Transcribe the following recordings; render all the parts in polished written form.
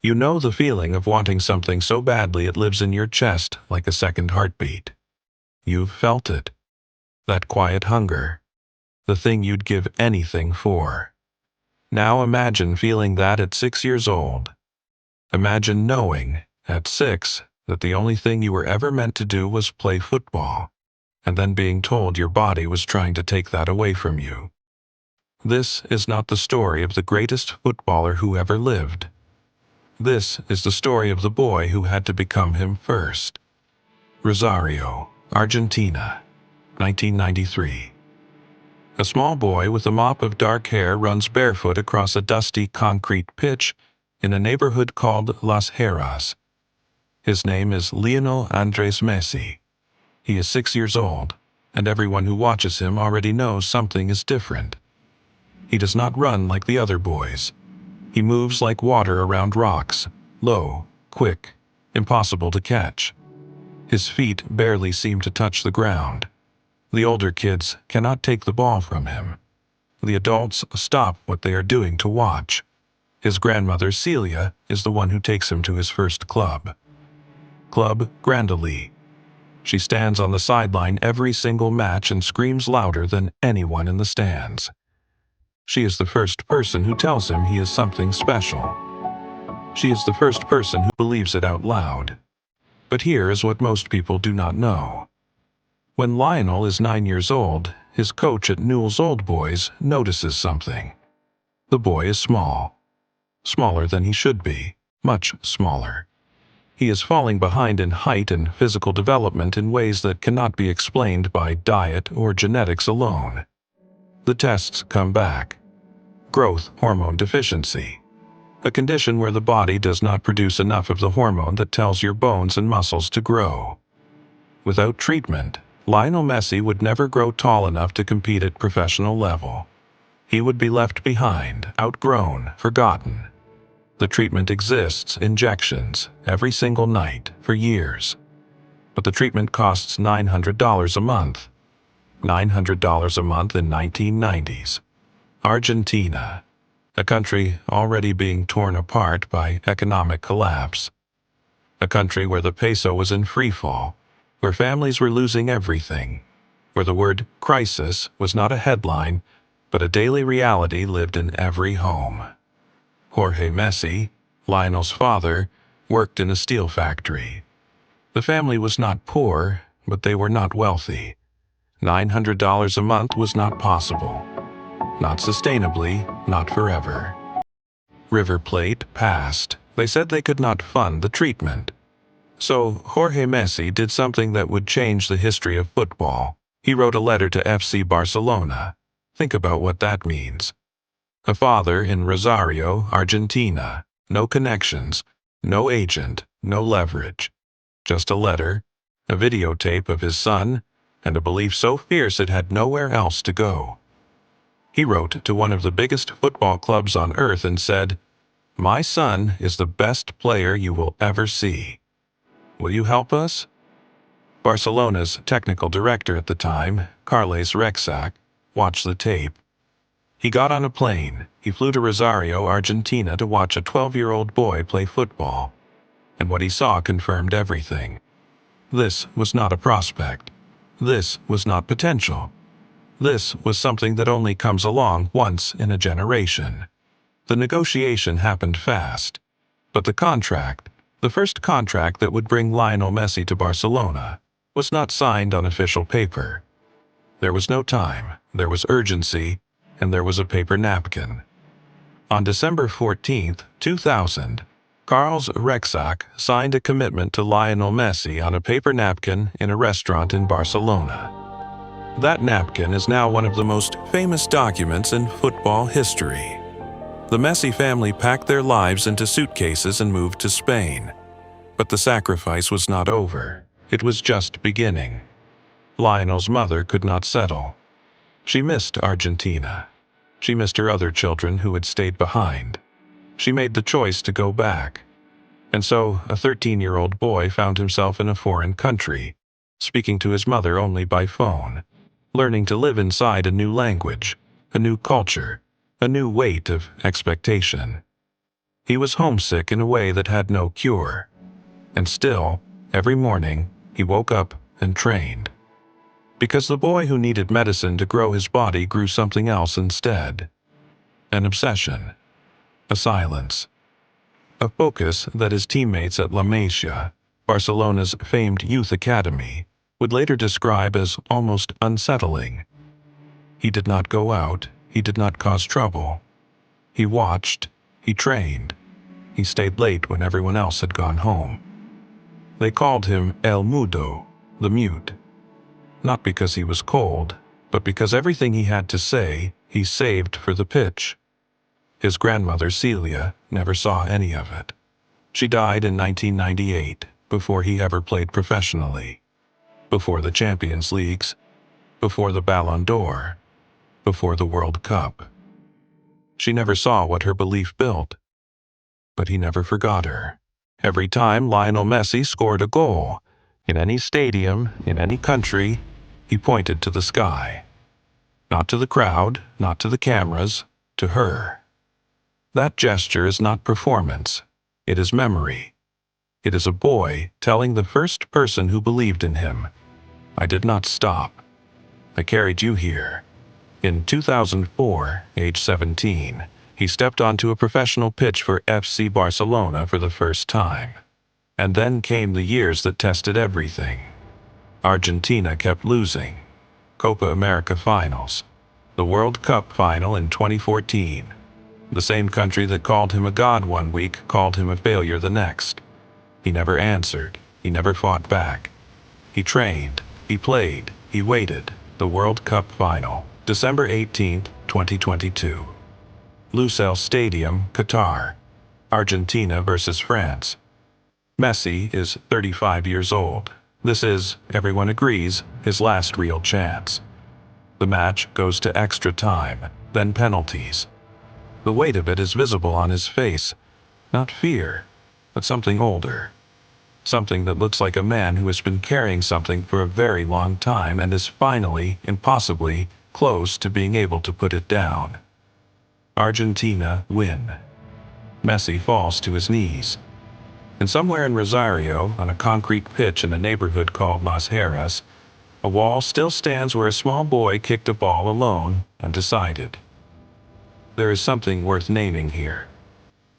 You know the feeling of wanting something so badly it lives in your chest like a second heartbeat. You've felt it. That quiet hunger. The thing you'd give anything for. Now imagine feeling that at 6 years old. Imagine knowing, at 6, that the only thing you were ever meant to do was play football, and then being told your body was trying to take that away from you. This is not the story of the greatest footballer who ever lived. This is the story of the boy who had to become him first. Rosario, Argentina, 1993. A small boy with a mop of dark hair runs barefoot across a dusty concrete pitch in a neighborhood called Las Heras. His name is Lionel Messi. He is 6 years old, and everyone who watches him already knows something is different. He does not run like the other boys. He moves like water around rocks, low, quick, impossible to catch. His feet barely seem to touch the ground. The older kids cannot take the ball from him. The adults stop what they are doing to watch. His grandmother Celia is the one who takes him to his first club. Club Grandoli. She stands on the sideline every single match and screams louder than anyone in the stands. She is the first person who tells him he is something special. She is the first person who believes it out loud. But here is what most people do not know. When Lionel is 9 years old, his coach at Newell's Old Boys notices something. The boy is small. Smaller than he should be. Much smaller. He is falling behind in height and physical development in ways that cannot be explained by diet or genetics alone. The tests come back. Growth hormone deficiency. A condition where the body does not produce enough of the hormone that tells your bones and muscles to grow. Without treatment, Lionel Messi would never grow tall enough to compete at professional level. He would be left behind, outgrown, forgotten. The treatment exists, injections, every single night, for years. But the treatment costs $900 a month. $900 a month in 1990s. Argentina, a country already being torn apart by economic collapse. A country where the peso was in freefall, where families were losing everything, where the word crisis was not a headline, but a daily reality lived in every home. Jorge Messi, Lionel's father, worked in a steel factory. The family was not poor, but they were not wealthy. $900 a month was not possible. Not sustainably, not forever. River Plate passed. They said they could not fund the treatment. So Jorge Messi did something that would change the history of football. He wrote a letter to FC Barcelona. Think about what that means. A father in Rosario, Argentina. No connections, no agent, no leverage. Just a letter, a videotape of his son, and a belief so fierce it had nowhere else to go. He wrote to one of the biggest football clubs on earth and said, "My son is the best player you will ever see. Will you help us?" Barcelona's technical director at the time, Carles Rexach, watched the tape. He got on a plane. He flew to Rosario, Argentina to watch a 12-year-old boy play football. And what he saw confirmed everything. This was not a prospect. This was not potential. This was something that only comes along once in a generation. The negotiation happened fast. But the contract, the first contract that would bring Lionel Messi to Barcelona, was not signed on official paper. There was no time, there was urgency, and there was a paper napkin. On December 14, 2000, Carles Rexach signed a commitment to Lionel Messi on a paper napkin in a restaurant in Barcelona. That napkin is now one of the most famous documents in football history. The Messi family packed their lives into suitcases and moved to Spain. But the sacrifice was not over. It was just beginning. Lionel's mother could not settle. She missed Argentina. She missed her other children who had stayed behind. She made the choice to go back. And so, a 13-year-old boy found himself in a foreign country, speaking to his mother only by phone, learning to live inside a new language, a new culture, a new weight of expectation. He was homesick in a way that had no cure. And still, every morning, he woke up and trained. Because the boy who needed medicine to grow his body grew something else instead. An obsession. A silence. A focus that his teammates at La Masia, Barcelona's famed youth academy, would later describe as almost unsettling. He did not go out, he did not cause trouble. He watched, he trained, he stayed late when everyone else had gone home. They called him El Mudo, the mute. Not because he was cold, but because everything he had to say, he saved for the pitch. His grandmother, Celia, never saw any of it. She died in 1998, before he ever played professionally. Before the Champions Leagues, before the Ballon d'Or, before the World Cup. She never saw what her belief built, but he never forgot her. Every time Lionel Messi scored a goal, in any stadium, in any country, he pointed to the sky. Not to the crowd, not to the cameras, to her. That gesture is not performance. It is memory. It is a boy telling the first person who believed in him, "I did not stop. I carried you here." In 2004, age 17, he stepped onto a professional pitch for FC Barcelona for the first time. And then came the years that tested everything. Argentina kept losing. Copa America finals. The World Cup final in 2014. The same country that called him a god one week called him a failure the next. He never answered. He never fought back. He trained. He played. He waited. The World Cup final. December 18, 2022. Lusail Stadium, Qatar. Argentina versus France. Messi is 35 years old. This is, everyone agrees, his last real chance. The match goes to extra time, then penalties. The weight of it is visible on his face. Not fear, but something older. Something that looks like a man who has been carrying something for a very long time and is finally, impossibly, close to being able to put it down. Argentina win. Messi falls to his knees. And somewhere in Rosario, on a concrete pitch in a neighborhood called Las Heras, a wall still stands where a small boy kicked a ball alone, undecided. There is something worth naming here.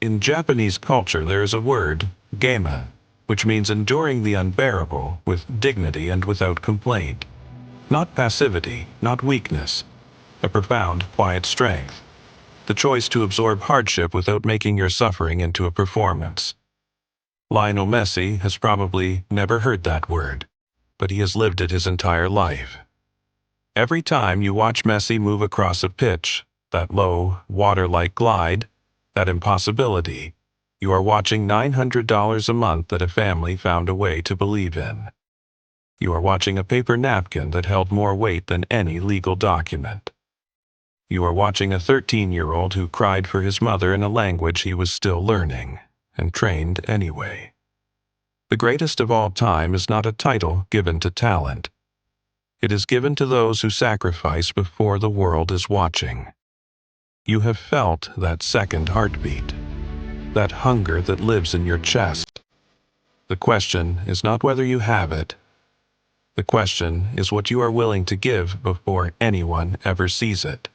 In Japanese culture there is a word, gema, which means enduring the unbearable with dignity and without complaint. Not passivity, not weakness. A profound, quiet strength. The choice to absorb hardship without making your suffering into a performance. Lionel Messi has probably never heard that word, but he has lived it his entire life. Every time you watch Messi move across a pitch, that low, water-like glide, that impossibility, you are watching $900 a month that a family found a way to believe in. You are watching a paper napkin that held more weight than any legal document. You are watching a 13-year-old who cried for his mother in a language he was still learning, and trained anyway. The greatest of all time is not a title given to talent. It is given to those who sacrifice before the world is watching. You have felt that second heartbeat, that hunger that lives in your chest. The question is not whether you have it. The question is what you are willing to give before anyone ever sees it.